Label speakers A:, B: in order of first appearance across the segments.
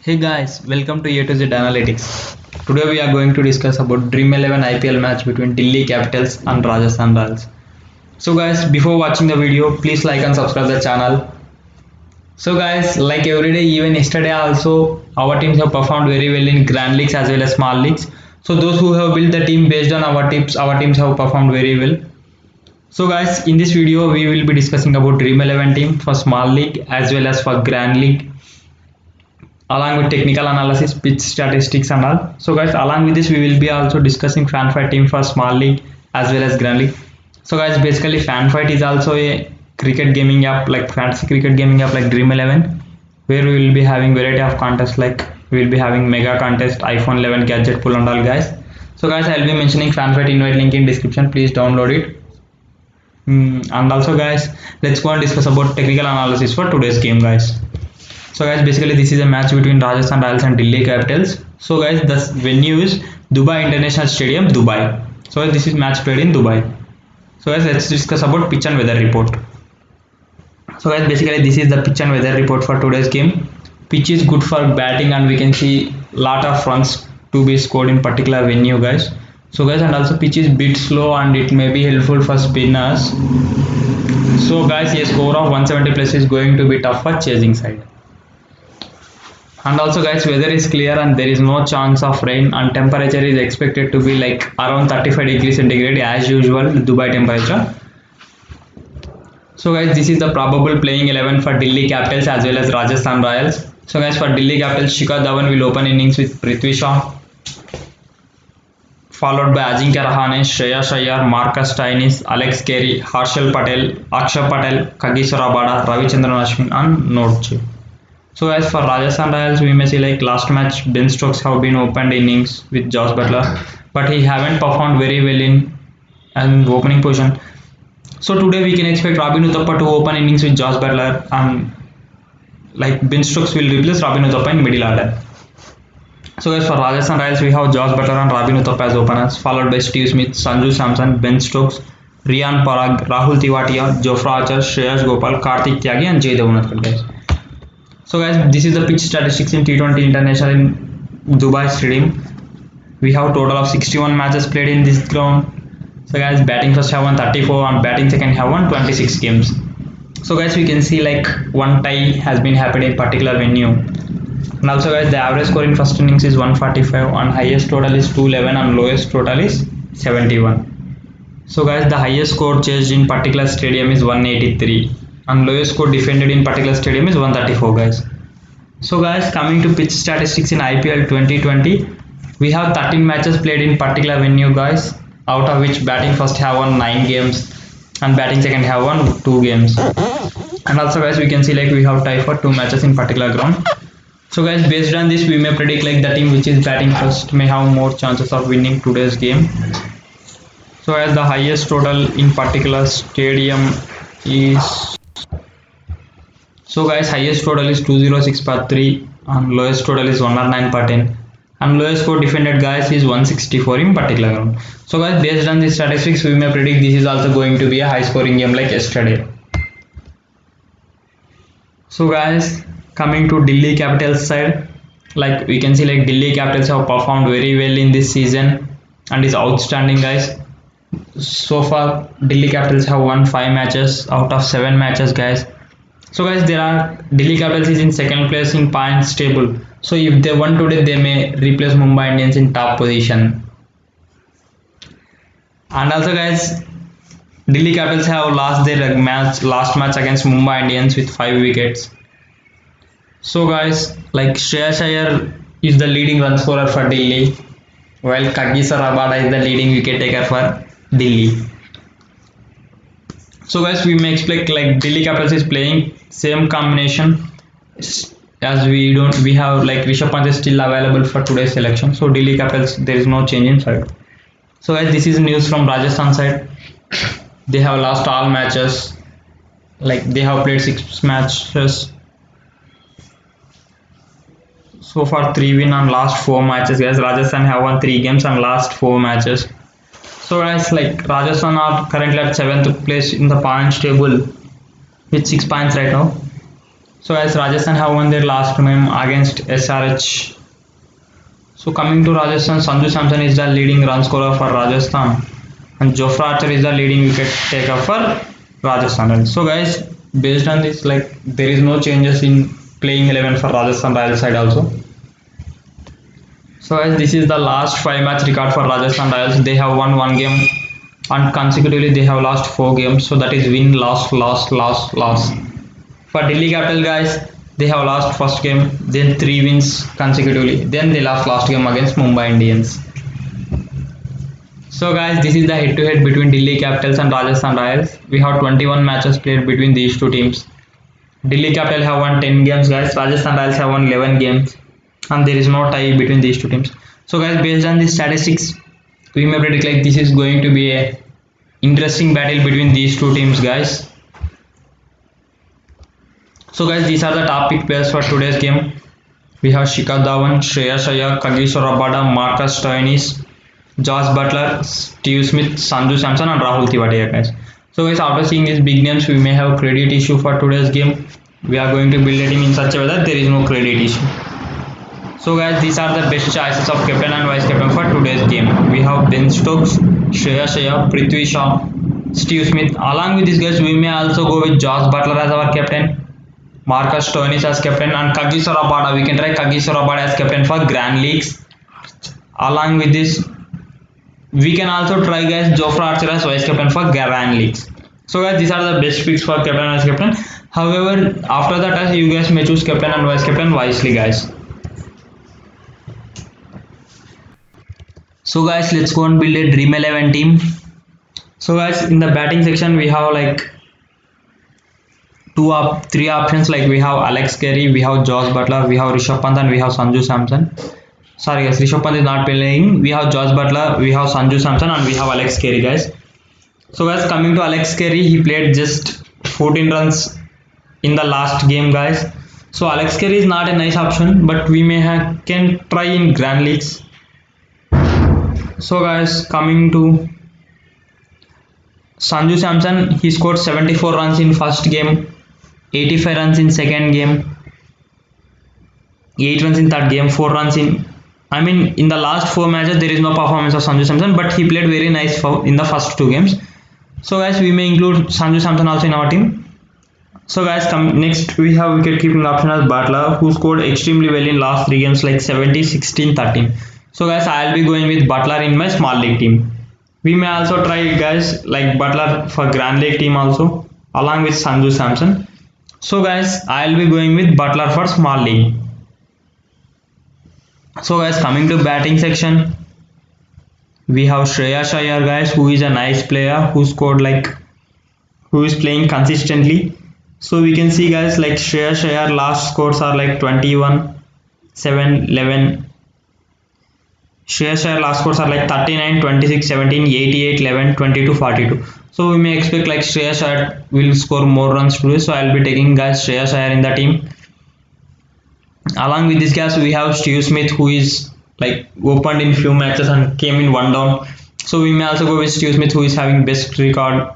A: Hey guys, welcome to A to Z Analytics. Today we are going to discuss about Dream 11 IPL match between Delhi Capitals and Rajasthan Royals. So guys, before watching the video, please like and subscribe the channel. So guys, like every day, even yesterday also, our teams have performed very well in Grand Leagues as well as Small Leagues. So those who have built the team based on our tips, our teams have performed very well. So guys, in this video, we will be discussing about Dream 11 team for Small League as well as for Grand League, along with technical analysis, pitch statistics and all. So guys, along with this we will be also discussing FanFight team for Small League as well as Grand League. So guys, basically FanFight is also a cricket gaming app, like fantasy cricket gaming app like Dream 11, where we will be having variety of contests, like we will be having mega contest, iPhone 11 gadget pull and all guys. So guys, I will be mentioning FanFight invite link in description, please download it. And also guys, let's go and discuss about technical analysis for today's game guys. So guys, basically this is a match between Rajasthan Royals and Delhi Capitals. So guys, the venue is Dubai International Stadium, Dubai. So guys, this is match played in Dubai. So guys, let's discuss about pitch and weather report. So guys, basically this is the pitch and weather report for today's game. Pitch is good for batting and we can see lot of runs to be scored in particular venue guys. So guys, and also pitch is bit slow and it may be helpful for spinners. So guys, a score of 170 plus is going to be tough for chasing side. And also guys, weather is clear and there is no chance of rain, and temperature is expected to be like around 35 degrees centigrade as usual Dubai temperature. So guys, this is the probable playing 11 for Delhi Capitals as well as Rajasthan Royals. So guys, for Delhi Capitals, Shikhar Dhawan will open innings with Prithvi Shaw, followed by Ajinkya Rahane, Shreyas Iyer, Marcus Stoinis, Alex Carey, Harshal Patel, Akshay Patel, Kagiso Rabada, Ravichandran Ashwin and Nordje. So as for Rajasthan Royals, we may see like last match Ben Stokes have been opened innings with Josh Butler, but he haven't performed very well in an opening position. So today we can expect Robin Uthappa to open innings with Josh Butler, and like Ben Stokes will replace Robin Uthappa in middle order. So as for Rajasthan Royals, we have Josh Butler and Robin Uthappa as openers, followed by Steve Smith, Sanju Samson, Ben Stokes, Riyan Parag, Rahul Tewatia, Jofra Archer, Shreyas Gopal, Karthik Tyagi and Jay Devanathan guys. So guys, this is the pitch statistics in T20 International in Dubai Stadium. We have total of 61 matches played in this ground. So guys, batting first have won 34 and batting second have won 26 games. So guys, we can see like one tie has been happened in particular venue. And also guys, the average score in first innings is 145 and highest total is 211 and lowest total is 71. So guys, the highest score chased in particular stadium is 183. And lowest score defended in particular stadium is 134 guys. So guys, coming to pitch statistics in IPL 2020, we have 13 matches played in particular venue guys, out of which batting first have won 9 games and batting second have won 2 games. And also guys, we can see like we have tie for 2 matches in particular ground. So guys, based on this we may predict like the team which is batting first may have more chances of winning today's game. So as the highest total in particular stadium is, so guys, highest total is 206 per 3 and lowest total is 109 per 10 and lowest score defended guys is 164 in particular round. So guys, based on these statistics we may predict this is also going to be a high scoring game like yesterday. So guys, coming to Delhi Capitals side, like we can see like Delhi Capitals have performed very well in this season and is outstanding guys. So far Delhi Capitals have won 5 matches out of 7 matches guys. So guys, there are Delhi Capitals is in second place in points table. So if they won today, they may replace Mumbai Indians in top position. And also guys, Delhi Capitals have lost their last match against Mumbai Indians with 5 wickets. So guys, like Shreyas Iyer is the leading run scorer for Delhi, while Kagiso Rabada is the leading wicket taker for Delhi. So guys, we may expect like Delhi Capitals is playing same combination as we have like Rishabh Pant is still available for today's selection. So Delhi Capitals, there is no change in side. So guys, this is news from Rajasthan side. They have lost all matches. Like they have played 6 matches. So far 3 win and last 4 matches guys. Rajasthan have won 3 games and last 4 matches. So guys, like Rajasthan are currently at 7th place in the points table with 6 points right now. So as Rajasthan have won their last game against SRH. So coming to Rajasthan, Sanju Samson is the leading run scorer for Rajasthan, and Jofra Archer is the leading wicket taker for Rajasthan. So guys, based on this, like there is no changes in playing 11 for Rajasthan Royals side also. So as this is the last 5 match record for Rajasthan Royals, they have won one game and consecutively they have lost 4 games. So that is win, loss. For Delhi Capital guys, they have lost first game, then 3 wins consecutively. Then they lost last game against Mumbai Indians. So guys, this is the head-to-head between Delhi Capitals and Rajasthan Royals. We have 21 matches played between these two teams. Delhi Capital have won 10 games guys, Rajasthan Royals have won 11 games, and there is no tie between these two teams. So guys, based on the statistics, we may predict like this is going to be a interesting battle between these two teams guys. So guys, these are the top pick players for today's game. We have Shikhar Dhawan, Shreyas Iyer, Kageshwar Rabada, Marcus Stoinis, Josh Butler, Steve Smith, Sanju Samson and Rahul Tewatia guys. So guys, after seeing these big names, we may have credit issue for today's game. We are going to build a team in such a way that there is no credit issue. So guys, these are the best choices of captain and vice captain for today's game. We have Ben Stokes, Shreyas Iyer, Prithvi Shaw, Steve Smith. Along with these guys, we may also go with Josh Butler as our captain, Marcus Stoinis as captain, and Kageshwar Rabada. We can try Kageshwar Rabada as captain for Grand Leagues. Along with this, we can also try guys Jofra Archer as vice captain for Grand Leagues. So guys, these are the best picks for captain and vice captain. However, after that, you guys may choose captain and vice captain wisely guys. So guys, let's go and build a Dream 11 team. So guys, in the batting section, we have like three options. Like we have Alex Carey, we have Josh Butler, we have Rishabh Pant, and we have Sanju Samson. Sorry guys, Rishabh Pant is not playing. We have Josh Butler, we have Sanju Samson, and we have Alex Carey guys. So guys, coming to Alex Carey, he played just 14 runs in the last game guys. So Alex Carey is not a nice option, but we can try in Grand Leagues. So guys, coming to Sanju Samson, he scored 74 runs in first game, 85 runs in second game, 8 runs in third game, 4 runs in in the last 4 matches there is no performance of Sanju Samson, but he played very nice in the first 2 games. So guys, we may include Sanju Samson also in our team. So guys, next we have wicket keeping option as Butler, who scored extremely well in last 3 games like 70, 16, 13. So guys, I'll be going with Butler in my small league team. We may also try guys like Butler for Grand League team also along with Sanju Samson. So guys, I'll be going with Butler for small league. So guys, coming to batting section, we have Shreyas Iyer guys, who is a nice player who is playing consistently. So we can see guys like Shreyas Iyer last scores are like 21, 7, 11. Shreyas Iyer last scores are like 39, 26, 17, 88, 11, 22, 42. So we may expect like Shreyas Iyer will score more runs today. So I'll be taking guys Shreyas Iyer in the team. Along with this guys, we have Steve Smith, who is like opened in few matches and came in 1 down. So we may also go with Steve Smith, who is having best record.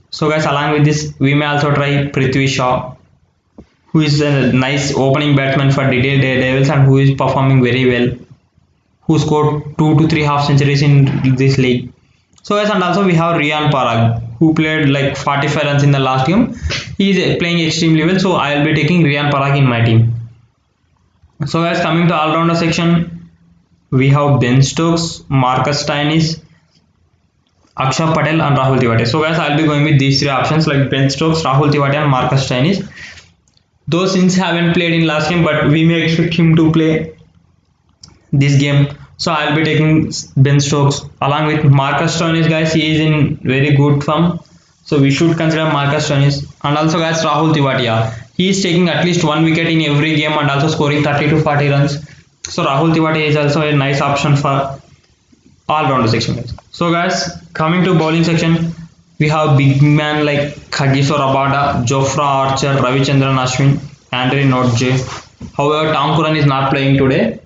A: So guys, along with this, we may also try Prithvi Shaw, who is a nice opening batsman for Delhi Daredevils and who is performing very well, who scored 2 to 3 half centuries in this league. So guys, and also we have Riyan Parag, who played like 45 runs in the last game. He is playing extremely well, so I will be taking Riyan Parag in my team. So guys, coming to all-rounder section, we have Ben Stokes, Marcus Stoinis, Akshay Patel and Rahul Tewatia. So guys, I'll be going with these 3 options like Ben Stokes, Rahul Tewatia and Marcus Stoinis. Those since haven't played in last game, but we may expect him to play this game. So I'll be taking Ben Stokes along with Marcus Stoinis guys. He is in very good form, so we should consider Marcus Stoinis. And also guys, Rahul Tewatia, he is taking at least 1 wicket in every game and also scoring 30 to 40 runs. So Rahul Tewatia is also a nice option for all-rounder section guys. So guys, coming to bowling section, we have big man like Kageshwar Rabada, Jofra Archer, Ravichandran Ashwin, Andre Notje. However, Tom Curran is not playing today.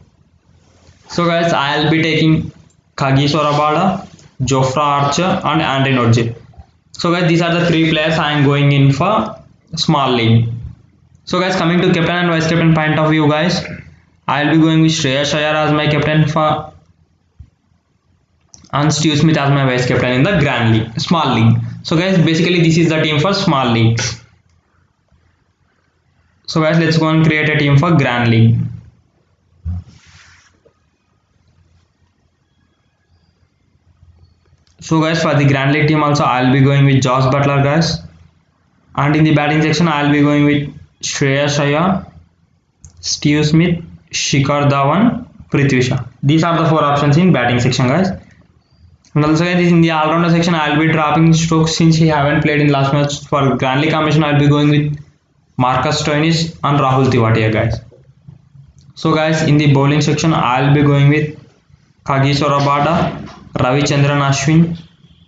A: So guys, I'll be taking Kageshwar Rabada, Jofra Archer and Andre Notje. So guys, these are the 3 players I am going in for small league. So guys, coming to captain and vice captain point of view, guys, I'll be going with Shreyas Iyer as my captain for and Steve Smith as my vice captain in the Grand League, small league. So guys, basically this is the team for small league. So guys, let's go and create a team for Grand League. So guys, for the Grand League team also I'll be going with Josh Butler, guys, and in the batting section I'll be going with Shreyas Iyer, Steve Smith, Shikhar Dhawan, Prithvi Shaw. These are the 4 options in batting section, guys. And also guys, in the all-rounder section I'll be dropping Stokes since he haven't played in last match. For Grand League combination I'll be going with Marcus Stoinis and Rahul Tewatia, guys. So guys, in the bowling section I'll be going with Kagiso Rabada, Ravichandran Ashwin,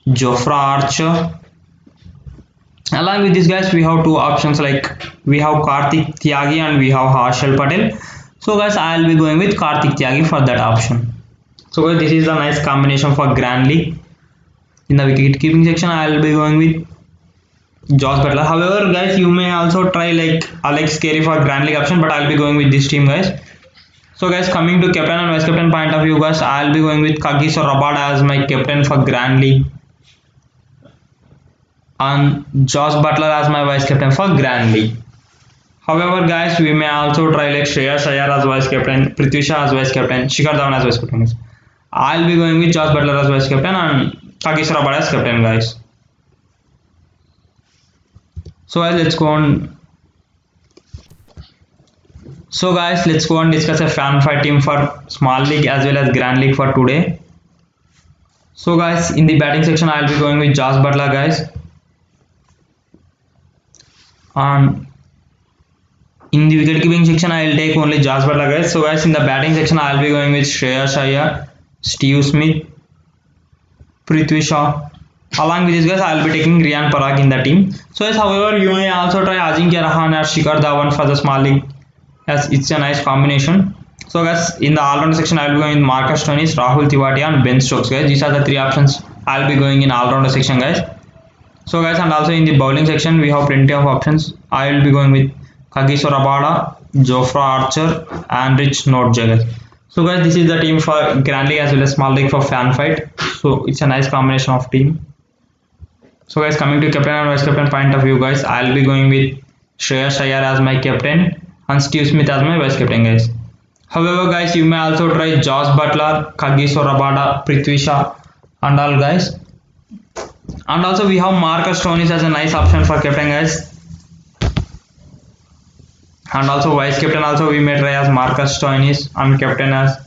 A: Jofra Archer. Along with this, guys, we have 2 options, like we have Karthik Tyagi and we have Harshal Patel. So guys, I'll be going with Karthik Tyagi for that option. So guys, this is a nice combination for Grand League. In the wicket keeping section I'll be going with Josh Butler. However guys, you may also try like Alex Carey for Grand League option, but I'll be going with this team, guys. So guys, coming to captain and vice captain point of view, guys, I'll be going with Kagiso Rabada as my captain for Grand League and Josh Butler as my vice captain for Grand League. However guys, we may also try like Shreyas Iyer as vice captain, Prithvi Shaw as vice captain, Shikhar Dhawan as vice captain. I'll be going with Josh Butler as vice captain and Kagiso Rabada as captain, guys. So guys, let's go on. So guys, let's go and discuss a fan fight team for small league as well as Grand League for today. So guys, in the batting section I'll be going with Josh Butler, guys, and in the wicket keeping section I'll take only Josh Butler, guys. So guys, in the batting section I'll be going with Shreyas Iyer, Steve Smith, Prithvi Shaw. Along with this, guys, I'll be taking Riyan Parag in the team. So guys, however, you may also try Ajinkya Rahane or Shikhar Dhawan for the small league, as it's a nice combination. So guys, in the all-rounder section I'll be going with Marcus Stoinis, Rahul Tewatia and Ben Stokes, guys. These are the 3 options I'll be going in all-rounder section, guys. So guys, and also in the bowling section we have plenty of options. I will be going with Kagiso Rabada, Jofra Archer and Rich Notje, guys. So guys, this is the team for Grand League as well as small league for fan fight. So it's a nice combination of team. So guys, coming to captain and vice captain point of view, guys, I'll be going with Shreyas Iyer as my captain and Steve Smith as my vice captain, guys. However guys, you may also try Josh Butler, Kagiso Rabada, Prithvi Shaw and all, guys. And also we have Marcus Stoinis as a nice option for captain, guys. And also vice captain also we may try as Marcus Stoinis and captain as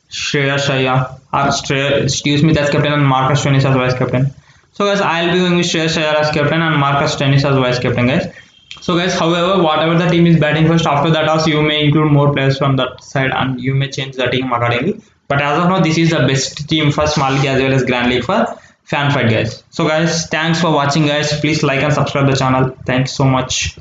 A: Shreyas Iyer or Steve Smith as captain and Marcus Stoinis as vice captain. So guys, I'll be going with Shreyas Iyer as captain and Marcus Stoinis as vice captain, guys. So guys, however, whatever the team is batting first, after that also you may include more players from that side and you may change the team accordingly. But as of now, this is the best team for small league as well as Grand League for fan fight, guys. So guys, thanks for watching, guys. Please like and subscribe the channel. Thanks so much.